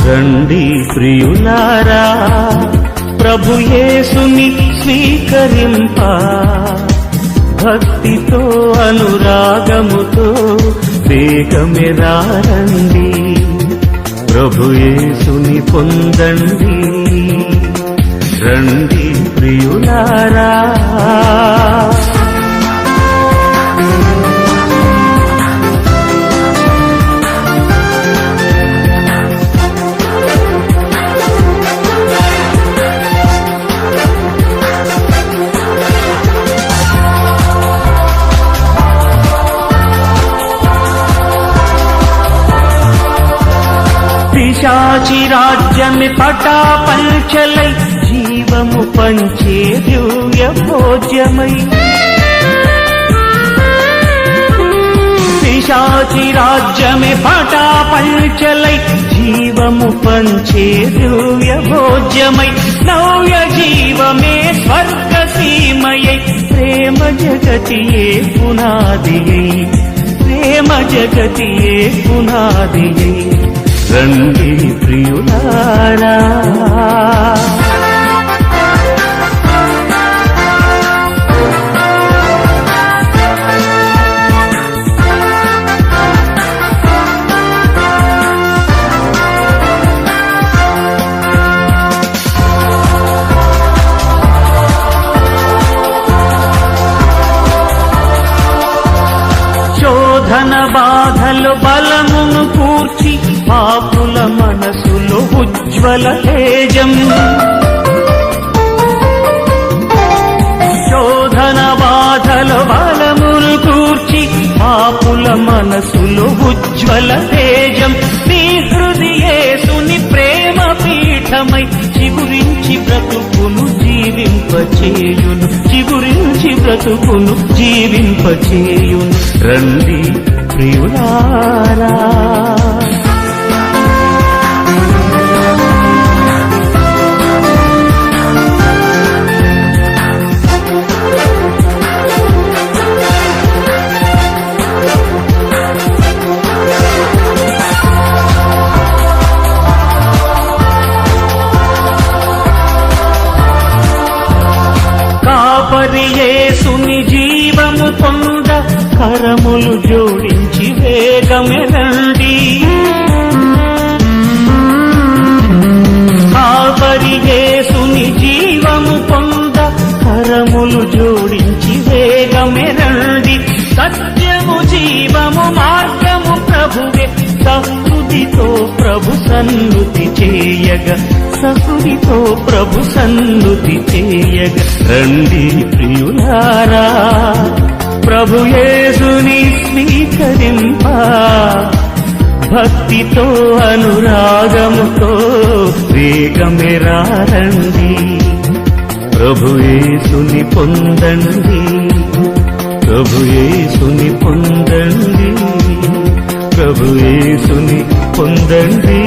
రండి ప్రియులారా ప్రభు యేసుని స్వీకరింప, భక్తితో అనురాగముతో వేగమే రండి, ప్రభు యేసుని పొందండి. రండి ప్రియులారా. పిశాచి రాజ్యమి పటాపంచలై జీవము పంచే దివ్య భోజ్యమై, పిశాచి రాజ్యమి పటాపంచలై జీవము పంచే దివ్య భోజ్యమై, నవ్య జీవమే స్వర్గ సీమయై, ప్రేమ జగతియే పునాదియై, ప్రేమ జగతియే పునాదియై. రండి ప్రియులారా. శోధన బాధలు బలమును కూర్చి పాపుల మనసులో ఉజ్వల తేజం, శోధన బాధలు బలమును కూర్చి పాపుల మనసులో ఉజ్వల తేజం, నీ హృదయేసుని ప్రేమ పీఠమై చిగురించి బ్రతుకును జీవింపచేయును, చిగురించి బ్రతుకును జీవింపచేయును. రండి ప్రియులారా. కాపరి యేసుని జీవము పొంద కరములు జోడించి వేగమే రండి, కాపరి యేసుని జీవము పొంద కరములు జోడించి వేగమే రండి, సత్యము జీవము మార్గము ప్రభువే, సహృదితో ప్రభు సన్నుతి చేయగ, సహృదితో ప్రభు సన్నుతి చేయగ. రండి ప్రియులారా. ప్రభు యేసుని స్వీకరింప, భక్తితో అనురాగముతో వేగమే రండి, ప్రభు యేసుని పొందండి, ప్రభు యేసుని పొందండి, ప్రభు యేసుని పొందండి.